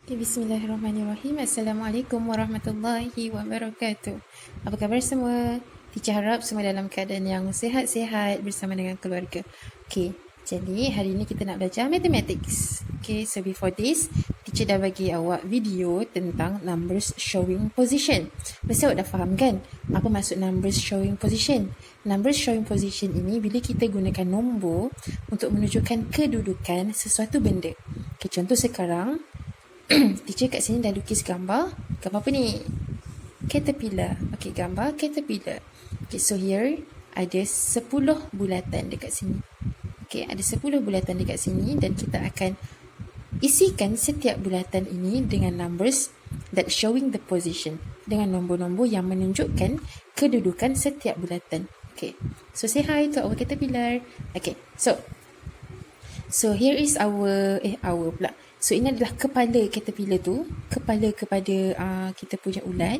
Okay, Bismillahirrahmanirrahim. Assalamualaikum warahmatullahi wabarakatuh. Apa khabar semua? Teacher harap semua dalam keadaan yang sihat-sihat bersama dengan keluarga. Okay, jadi hari ini kita nak belajar mathematics. Okay, so before this, teacher dah bagi awak video tentang numbers showing position. Mesti awak dah faham kan? Apa maksud numbers showing position? Numbers showing position ini bila kita gunakan nombor untuk menunjukkan kedudukan sesuatu benda. Okay, contoh sekarang, teacher kat sini dah lukis gambar. Gambar apa ni? Caterpillar. Okay, gambar caterpillar. Okay, so here ada 10 bulatan dekat sini. Okay, ada 10 bulatan dekat sini dan kita akan isikan setiap bulatan ini dengan numbers that showing the position. Dengan nombor-nombor yang menunjukkan kedudukan setiap bulatan. Okay, so say hi to our caterpillar. Okay, so here is our pula. So ini adalah kepala caterpillar tu, kepala kepada kita punya ulat.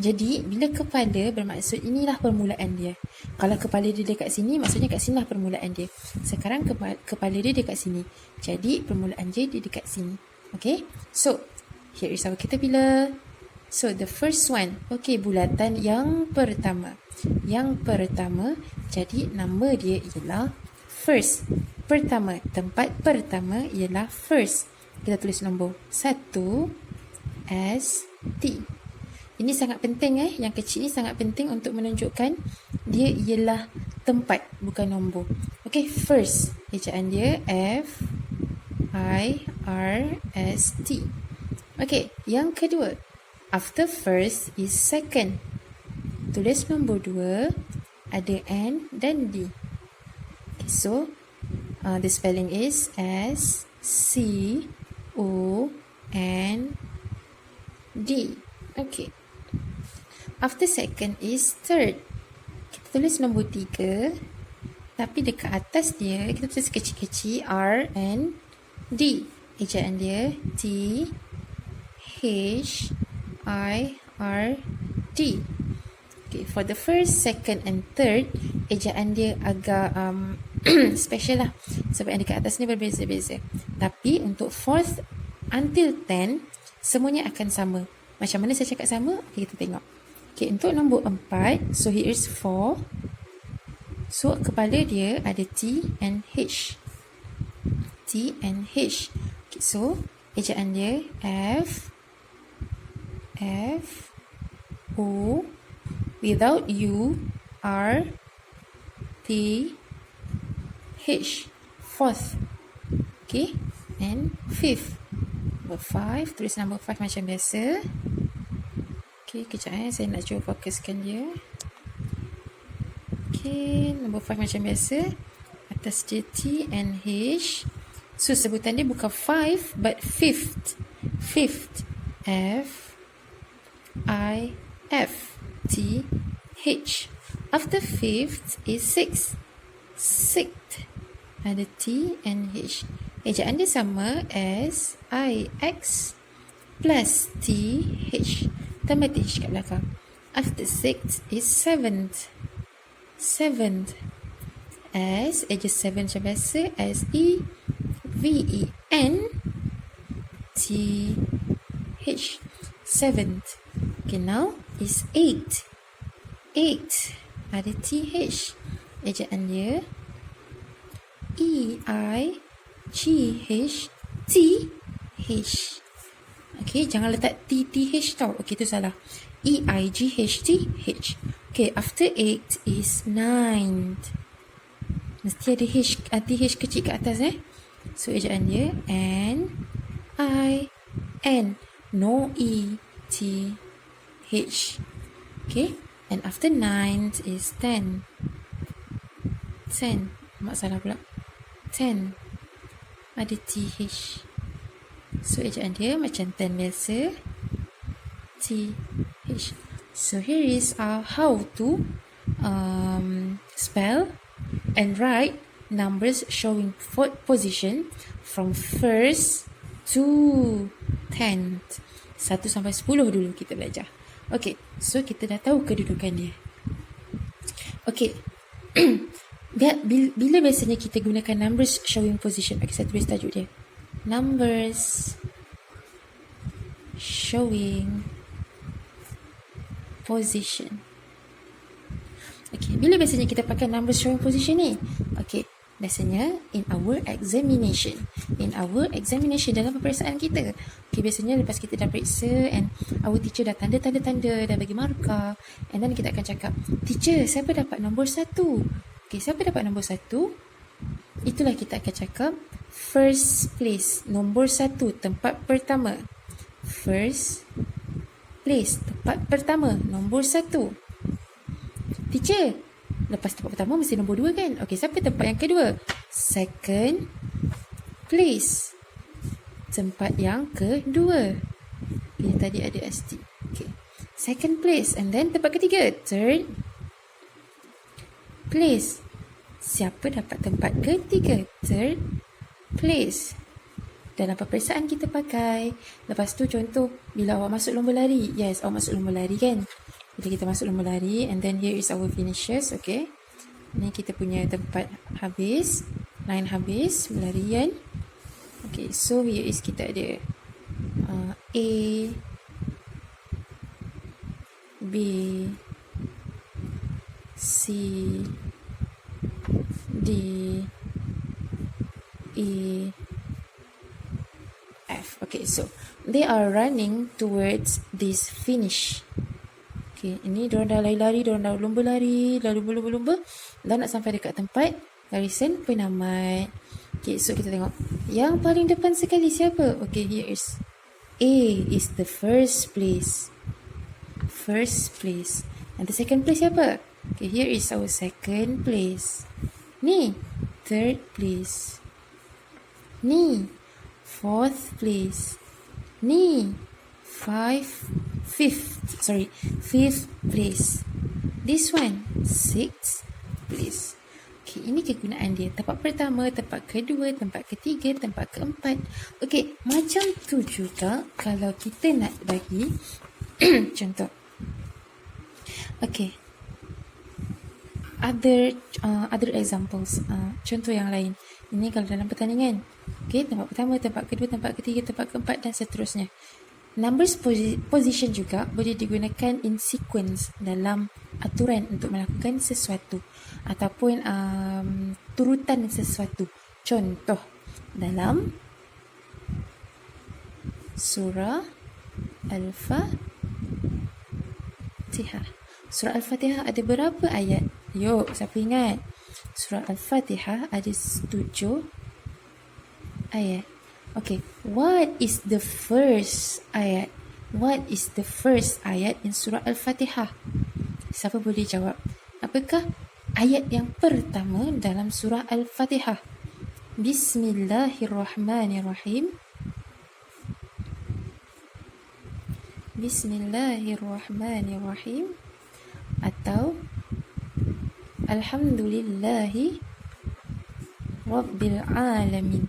Jadi bila kepala bermaksud inilah permulaan dia. Kalau kepala dia dekat sini, maksudnya kat sinilah permulaan dia. Sekarang kepala dia dekat sini. Jadi permulaan dia dekat sini. Okay, so here is our caterpillar. So the first one, okay, bulatan yang pertama. Yang pertama, jadi nama dia ialah first. Pertama, tempat pertama ialah first. Kita tulis nombor 1 ST. Ini sangat penting yang kecil ni sangat penting untuk menunjukkan dia ialah tempat bukan nombor. Okey, first. Ejaan dia F I R S T. Okey, yang kedua. After first is second. Tulis nombor 2 ada N dan D. Okay, so the spelling is S C O N D. Okay. After second is third. Kita tulis nombor 3. Tapi dekat atas dia kita tulis kecil-kecil R and D. Ejaan dia T H I R D. Okay, for the first, second and third, ejaan dia agak special lah. Sebab yang dekat atas ni berbeza-beza. Tapi untuk fourth until 10, semuanya akan sama. Macam mana saya cakap sama? Okay, kita tengok. Okay, untuk nombor 4, so here is 4. So, kepala dia ada T and H. T and H. Okay, so, ejaan dia F O without U R T H. Fourth. Okay. And fifth. Number 5. Tulis number 5 macam biasa. Okay. Kejap saya nak cuba fokuskan dia. Okay. Number 5 macam biasa. Atas dia T and H. So sebutan dia bukan 5 but fifth. Fifth. F I F T H. After fifth is sixth. Sixth. Ada T and H. Ejaan dia sama S I X plus T H. Tambah T H kat belakang. After sixth is seventh. Seventh. S, eja 7 macam biasa. S E V E N T H. Seventh. Okay, now is 8. 8. Ada T H. Ejaan dia E I G H T H. Okay, jangan letak T T H tau. Okay, tu salah. E I G H T H. Okay, after 8 is 9. Mesti ada H, T H kecil kat atas So, ejaan dia N I N. No E T H. Okay, and after 9 is 10. 10. Mak salah pula. 10. Ada T H. So, ejaan dia macam 10 biasa. T H. So, here is how to spell and write numbers showing position from first to 10th. 1 sampai 10 dulu kita belajar. Okay, so kita dah tahu kedudukan dia. Okay. Bila biasanya kita gunakan numbers showing position? Okay, saya tulis tajuk dia. Numbers showing position. Okay, bila biasanya kita pakai number showing position ni? Okay, biasanya in our examination. In our examination, dalam peperiksaan kita. Okay, biasanya lepas kita dah periksa and our teacher dah tanda, dah bagi markah, and then kita akan cakap, teacher, siapa dapat nombor 1? Okay, siapa dapat nombor 1? Itulah kita akan cakap first place, nombor 1, tempat pertama. First place, tempat pertama, nombor 1. Teacher, lepas tempat pertama mesti nombor 2 kan? Okey, siapa tempat yang kedua? Second place, tempat yang kedua. Ini tadi ada ST. Okay, second place. And then tempat ketiga, third place. Siapa dapat tempat ketiga? Third place. Dalam peperiksaan kita pakai. Lepas tu contoh, bila awak masuk lomba lari. Yes, awak masuk lomba lari kan? Bila kita masuk lomba lari, and then here is our finishes, okay? Ni kita punya tempat habis, line habis, berlarian. Okay, so here is kita ada A, B, C, D, E, F. Okay, so they are running towards this finish. Okay, ini diorang dah lari-lari, diorang dah lomba lari, dah lumba-lumba, dah nak sampai dekat tempat garisan penamat. Okay, so kita tengok yang paling depan sekali siapa? Okay, here is A is the first place. First place. And the second place siapa? Okay, here is our second place. Ni, third place. Ni, fourth place. Ni, fifth place. This one, sixth place. Okay, ini kegunaan dia. Tempat pertama, tempat kedua, tempat ketiga, tempat keempat. Okay, macam tu juga kalau kita nak bagi contoh. Okay, other examples. Contoh yang lain. Ini kalau dalam pertandingan. Okay, tempat pertama, tempat kedua, tempat ketiga, tempat keempat dan seterusnya. Numbers position juga boleh digunakan in sequence dalam aturan untuk melakukan sesuatu ataupun turutan sesuatu. Contoh dalam surah Al-Fatihah. Surah Al-Fatihah ada berapa ayat? Yuk, siapa ingat? Surah Al-Fatihah ada 7 ayat. Okay, what is the first ayat? What is the first ayat in surah Al-Fatihah? Siapa boleh jawab? Apakah ayat yang pertama dalam surah Al-Fatihah? Bismillahirrahmanirrahim. Bismillahirrahmanirrahim. Atau Alhamdulillahi Rabbil Alamin.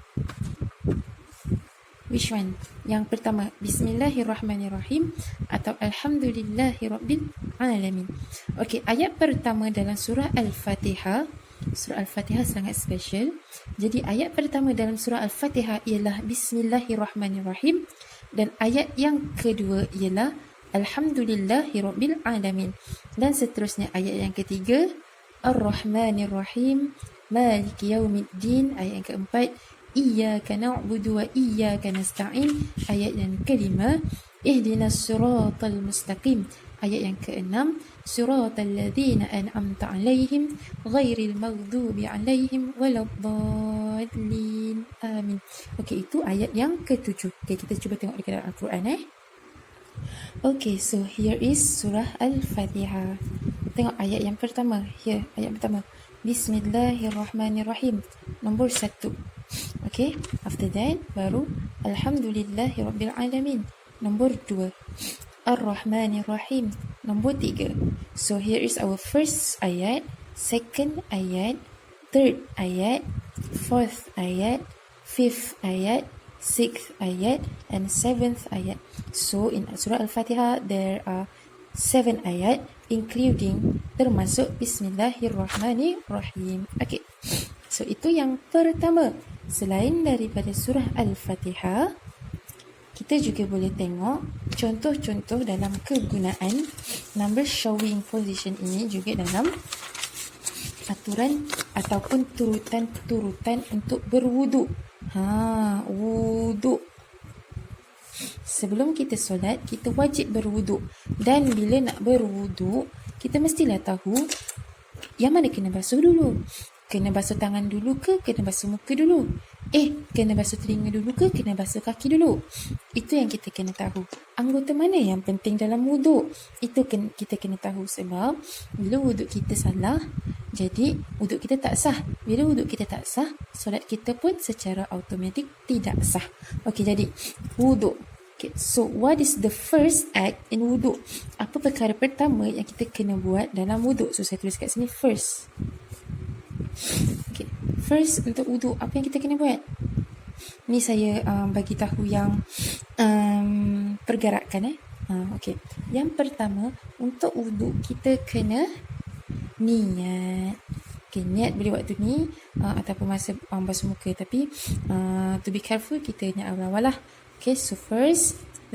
Which one? Yang pertama, Bismillahirrahmanirrahim atau Alhamdulillahi Rabbil Alamin. Okay, ayat pertama dalam surah Al-Fatihah. Surah Al-Fatihah sangat special. Jadi ayat pertama dalam surah Al-Fatihah ialah Bismillahirrahmanirrahim. Dan ayat yang kedua ialah Alhamdulillahi Rabbil Alamin. Dan seterusnya ayat yang ketiga Ar-Rahmanirrahim Maliki Yaumiddin. Ayat yang keempat Iyyaka na'budu wa iyyaka nasta'in. Ayat yang kelima Ihdinas siratal mustaqim. Ayat yang keenam Siratal ladzina an'amta 'alaihim ghairil maghdubi 'alaihim waladdallin. Amin. Okey, itu ayat yang ketujuh. Okey, kita cuba tengok dekat dalam Al-Quran Okay, so here is surah Al-Fatihah. Tengok ayat yang pertama. Here, ayat pertama. Bismillahirrahmanirrahim. Nombor 1. Okay, after that baru Alhamdulillahi Rabbil Alamin. Nombor 2. Ar-Rahmanirrahim. Nombor 3. So here is our first ayat, second ayat, third ayat, fourth ayat, fifth ayat, sixth ayat, and seventh ayat. So in Surah Al-Fatihah there are 7 ayat, including termasuk Bismillahirrahmanirrahim. Okay, so itu yang pertama. Selain daripada Surah Al-Fatihah, kita juga boleh tengok contoh-contoh dalam kegunaan number showing position ini juga dalam aturan ataupun turutan untuk berwuduk. Wuduk. Sebelum kita solat, kita wajib berwuduk. Dan bila nak berwuduk, kita mestilah tahu yang mana kena basuh dulu. Kena basuh tangan dulu ke kena basuh muka dulu? Kena basuh telinga dulu ke kena basuh kaki dulu? Itu yang kita kena tahu. Anggota mana yang penting dalam wuduk? Itu kita kena tahu, sebab bila wuduk kita salah, jadi wuduk kita tak sah. Bila wuduk kita tak sah, solat kita pun secara automatik tidak sah. Okey, jadi wuduk. Okay, so what is the first act in wuduk? Apa perkara pertama yang kita kena buat dalam wuduk? So saya tulis kat sini first. Okay, first untuk wuduk, apa yang kita kena buat? Ni saya bagi tahu yang pergerakan. Okay. Yang pertama, untuk wuduk kita kena niat. Okay, niat boleh waktu ni ataupun masa basuh muka, tapi to be careful, kita niat awal-awal lah. Okay, so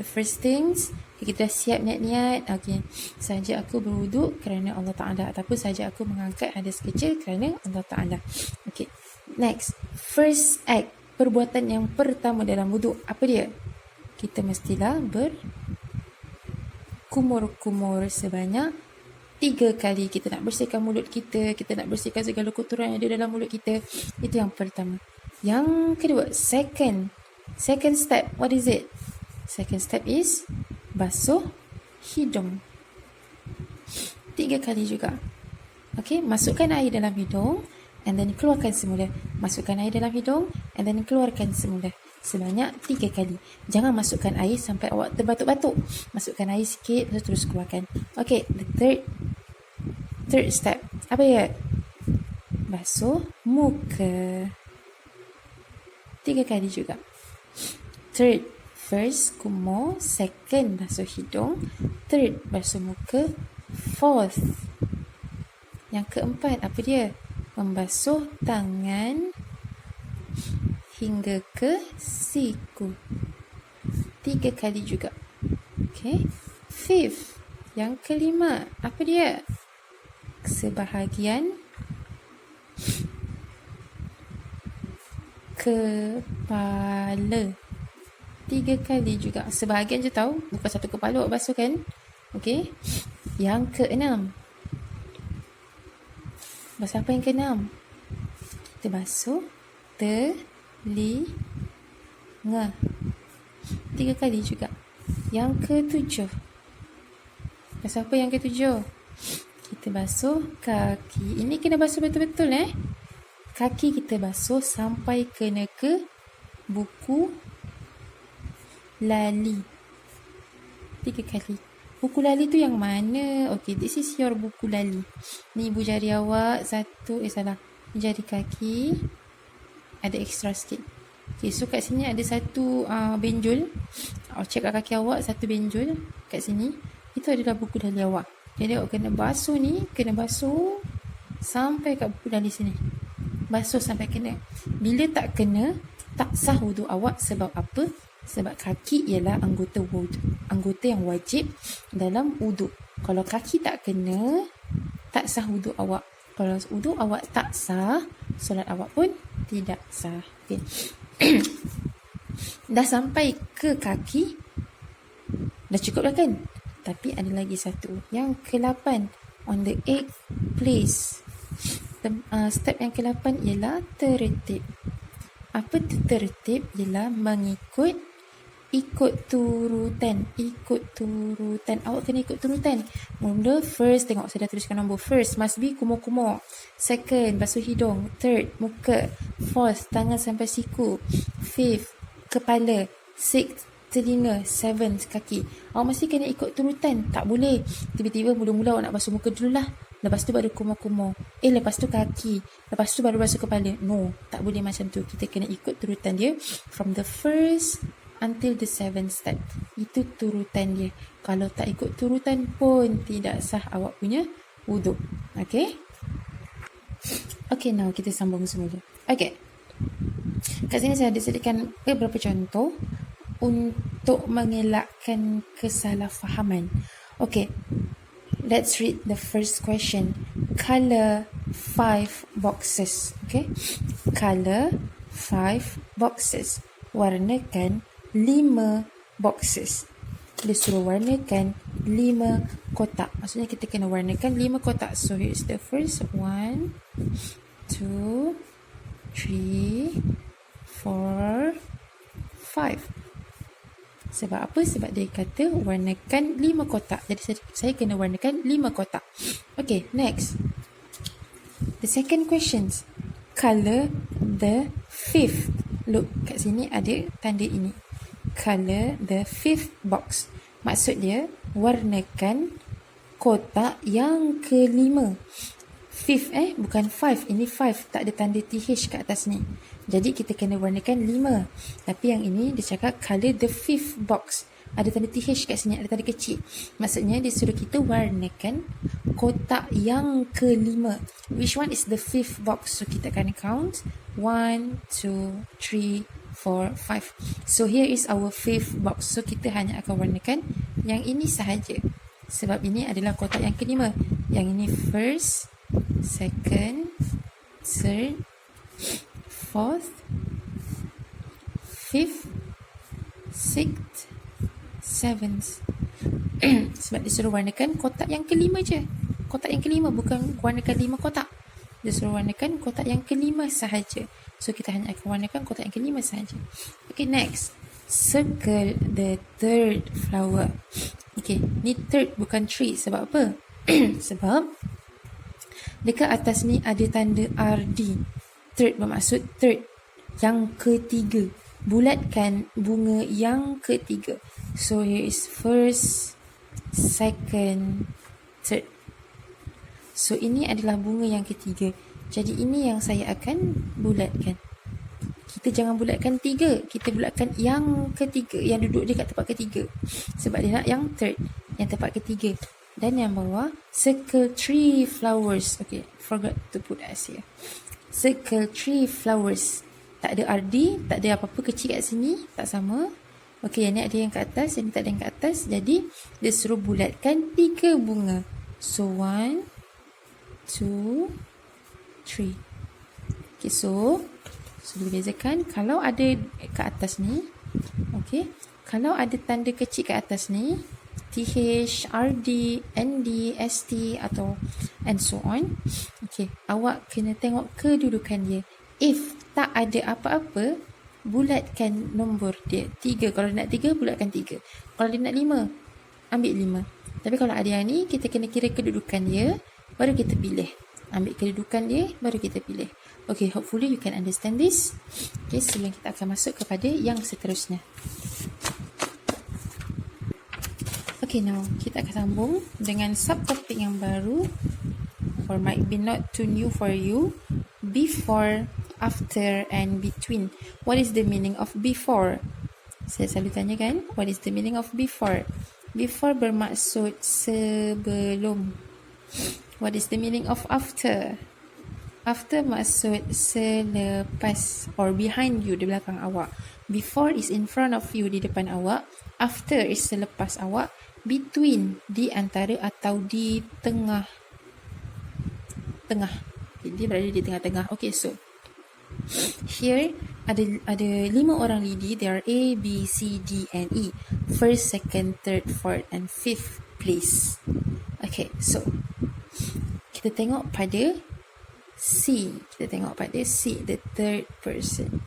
the first things, kita dah siap niat-niat. Okay, saja aku berwuduk kerana Allah Ta'ala, ataupun saja aku mengangkat hadas kecil kerana Allah Ta'ala. Okay, next, first act, perbuatan yang pertama dalam wuduk, apa dia? Kita mestilah berkumur-kumur sebanyak 3 kali. Kita nak bersihkan mulut kita, kita nak bersihkan segala kotoran yang ada dalam mulut kita. Itu yang pertama. Yang kedua, second step, what is it? Second step is basuh hidung 3 kali juga. Okay, masukkan air dalam hidung and then keluarkan semula. Masukkan air dalam hidung and then keluarkan semula sebanyak 3 kali. Jangan masukkan air sampai awak terbatuk-batuk. Masukkan air sikit, lepas terus keluarkan. Okay, the third step, apa ya? Basuh muka 3 kali juga. Third, first kumur, second basuh hidung, third basuh muka, fourth, yang keempat, apa dia? Membasuh tangan hingga ke siku 3 kali juga. Okay, fifth, yang kelima, apa dia? Sebahagian kepala 3 kali juga. Sebahagian je tahu, bukan satu kepala awak basuh kan? Okay, yang keenam, basuh apa yang keenam? Kita basuh telinga 3 kali juga. Yang ketujuh, basuh apa yang ketujuh? Kita basuh kaki. Ini kena basuh betul-betul Kaki kita basuh sampai kena ke buku lali 3 kali. Buku lali tu yang mana? Okay, this is your buku lali. Ni ibu jari awak satu, jari kaki ada extra sikit. Okay, so kat sini ada satu benjol. Awak check kat kaki awak, satu benjol kat sini. Itu adalah buku lali awak. Jadi awak kena basuh ni, kena basuh sampai kat buku lali sini. Basuh sampai kena. Bila tak kena, tak sah wuduk awak. Sebab apa? Sebab kaki ialah anggota wuduk, anggota yang wajib dalam wuduk. Kalau kaki tak kena, tak sah wuduk awak. Kalau wuduk awak tak sah, solat awak pun tidak sah. Okay. Dah sampai ke kaki, dah cukup dah kan? Tapi ada lagi satu, yang ke-8, on the 8th place. Step yang ke-8 ialah tertib. Apa tu tertib? Ialah mengikut turutan. Awak kena ikut turutan. Mula first, tengok saya dah tuliskan nombor. First must be kumur-kumur. Second, basuh hidung. Third, muka. Fourth, tangan sampai siku. Fifth, kepala. Sixth, telinga. Seventh, kaki. Awak mesti kena ikut turutan. Tak boleh tiba-tiba mula-mula awak nak basuh muka dulu lah, lepas tu baru kumur-kumur, lepas tu kaki, lepas tu baru basuh kepala. No, tak boleh macam tu. Kita kena ikut turutan dia from the first until the 7th step. Itu turutan dia. Kalau tak ikut turutan pun tidak sah awak punya wuduk. Okay, now kita sambung semula. Okay, kat sini saya ada sediakan beberapa contoh untuk mengelakkan kesalahfahaman. Okay, let's read the first question. Color 5 boxes. Okay, color 5 boxes. Warnakan 5 boxes. Dia suruh warnakan 5 kotak. Maksudnya kita kena warnakan 5 kotak. So here's the first 1, 2, 3, 4, 5. Sebab apa? Sebab dia kata warnakan 5 kotak. Jadi saya kena warnakan 5 kotak. Okay, next. The second questions. Color the 5th. Look, kat sini ada tanda ini. Color the 5th box. Maksud dia, warnakan kotak yang kelima. 5th bukan 5. Ini 5. Tak ada tanda TH kat atas ni. Jadi kita kena warnakan 5. Tapi yang ini dia cakap color the 5th box. Ada tanda TH kat sini, ada tanda kecil. Maksudnya dia suruh kita warnakan kotak yang kelima. Which one is the 5th box? So kita akan count 1, 2, 3, 4, 5. So here is our 5th box. So kita hanya akan warnakan yang ini sahaja. Sebab ini adalah kotak yang kelima. Yang ini first, second, third, fourth, fifth, sixth, seventh. Sebab dia suruh warnakan kotak yang kelima je. Kotak yang kelima, bukan warnakan 5 kotak. Dia suruh warnakan kotak yang kelima sahaja. So kita hanya akan warnakan kotak yang kelima sahaja. Okay, next. Circle the third flower. Okay, ni third bukan tree. Sebab apa? Sebab dekat atas ni ada tanda RD. Third bermaksud third, yang ketiga. Bulatkan bunga yang ketiga. So here is first, second, third. So ini adalah bunga yang ketiga. Jadi ini yang saya akan bulatkan. Kita jangan bulatkan 3. Kita bulatkan yang ketiga, yang duduk dekat tempat ketiga. Sebab dia nak yang third, yang tempat ketiga. Dan yang bawah, circle 3 flowers. Okay, forgot to put S here. Circle 3 flowers. Tak ada RD, tak ada apa-apa kecil kat sini, tak sama. Okay, yang ni ada yang kat atas, yang ni tak ada yang kat atas. Jadi, dia suruh bulatkan 3 bunga. So, 1, 2, 3. Okay, so boleh bezakan. Kalau ada kat atas ni, okay, kalau ada tanda kecil kat atas ni, TH, RD, ND, ST atau and so on. Okay, awak kena tengok kedudukan dia. If tak ada apa-apa, bulatkan nombor dia 3. Kalau dia nak 3, bulatkan 3. Kalau dia nak 5, ambil 5. Tapi kalau ada yang ni, kita kena kira kedudukan dia, baru kita pilih. Ambil kedudukan dia, baru kita pilih. Okay, hopefully you can understand this. Okay, sebelum kita akan masuk kepada yang seterusnya. Okay, now kita akan sambung dengan subtopik yang baru, or might be not too new for you. Before, after, and between. What is the meaning of before? Saya selalu tanya kan, what is the meaning of before? Before bermaksud sebelum. What is the meaning of after? After maksud selepas, or behind you, di belakang awak. Before is in front of you, di depan awak. After is selepas awak. Between, di antara atau di tengah. Tengah. Dia berada di tengah-tengah. Okay, so here ada 5 orang lidi. There are A, B, C, D, and E. First, second, third, fourth, and fifth place. Okay, so kita tengok pada C. Kita tengok pada C, the third person.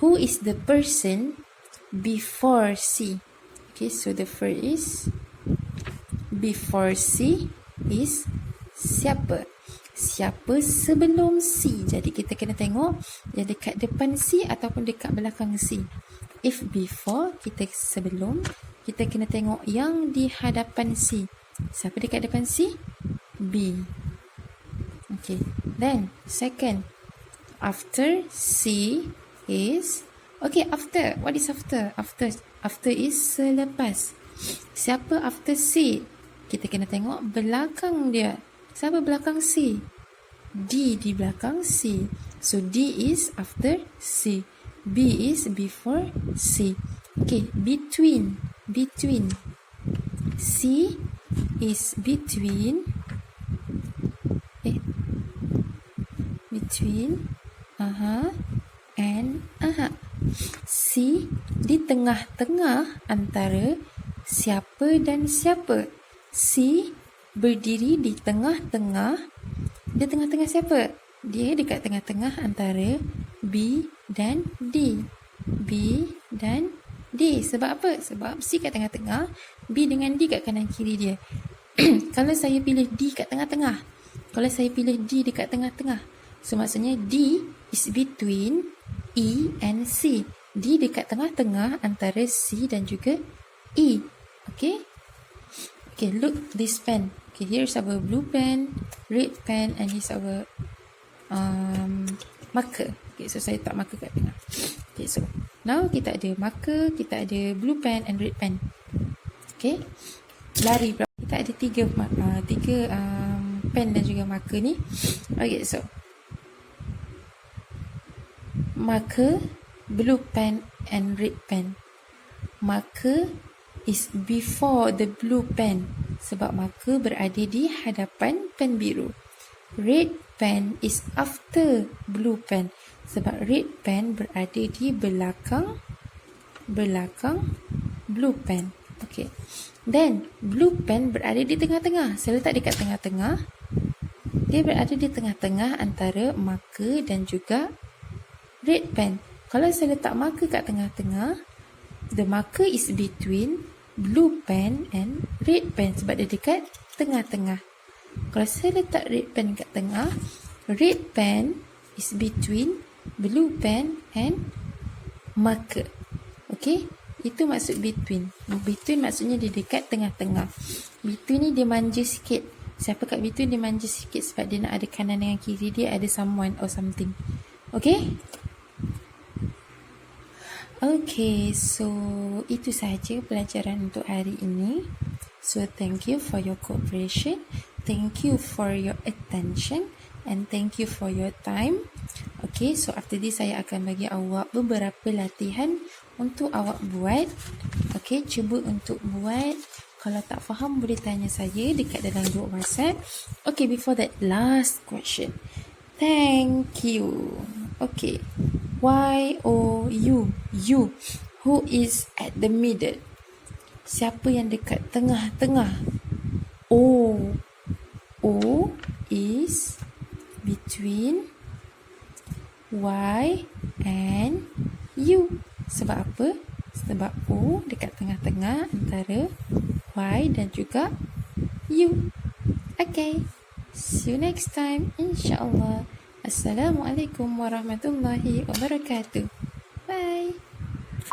Who is the person before C? Okay, so the first is before C is siapa? Siapa sebelum C? Jadi kita kena tengok dia dekat depan C ataupun dekat belakang C. If before, kita sebelum, kita kena tengok yang di hadapan C. Siapa dekat depan C? B. Okay. Then, second. After C is... Okay, after. What is after? After is selepas. Siapa after C? Kita kena tengok belakang dia. Siapa belakang C? D di belakang C. So, D is after C. B is before C. Okay, between. C is between. Between. And C di tengah-tengah antara siapa dan siapa. C berdiri di tengah-tengah. Dia tengah-tengah siapa? Dia dekat tengah-tengah antara B dan D. B dan D. Sebab apa? Sebab C kat tengah-tengah, B dengan D kat kanan kiri dia. Kalau saya pilih D kat tengah-tengah, kalau saya pilih D dekat tengah-tengah, so maksudnya D is between E and C. D dekat tengah-tengah antara C dan juga E. Okay, look this pen. Okay, here's our blue pen, red pen, and here's our marker. Okay, so saya tak marker kat tengah. Okay, so now kita ada marker, kita ada blue pen and red pen. Okay, lari berapa? Kita ada tiga pen dan juga marker ni. Okay, so marker, blue pen and red pen. Marker is before the blue pen sebab marker berada di hadapan pen biru. Red pen is after blue pen sebab red pen berada di belakang blue pen. Okay. Then blue pen berada di tengah-tengah. Saya letak dekat tengah-tengah. Dia berada di tengah-tengah antara marker dan juga red pen. Kalau saya letak marker kat tengah-tengah, the marker is between blue pen and red pen sebab dia dekat tengah-tengah. Kalau saya letak red pen kat tengah, red pen is between blue pen and marker. Okay, itu maksud between. Between maksudnya dia dekat tengah-tengah. Between ni dia manja sikit. Siapa kat between dia manja sikit sebab dia nak ada kanan dengan kiri dia, ada someone or something. Okay. Okay, so itu sahaja pelajaran untuk hari ini. So thank you for your cooperation, thank you for your attention, and thank you for your time. Okay, so after this saya akan bagi awak beberapa latihan untuk awak buat. Okay, cuba untuk buat. Kalau tak faham boleh tanya saya dekat dalam group WhatsApp. Okay, before that, last question. Thank you. Okay, Y-O-U. You. Who is at the middle? Siapa yang dekat tengah-tengah? O. O is between Y and U. Sebab apa? Sebab O dekat tengah-tengah antara Y dan juga U. Okay. See you next time, insyaAllah. Assalamualaikum warahmatullahi wabarakatuh. Bye.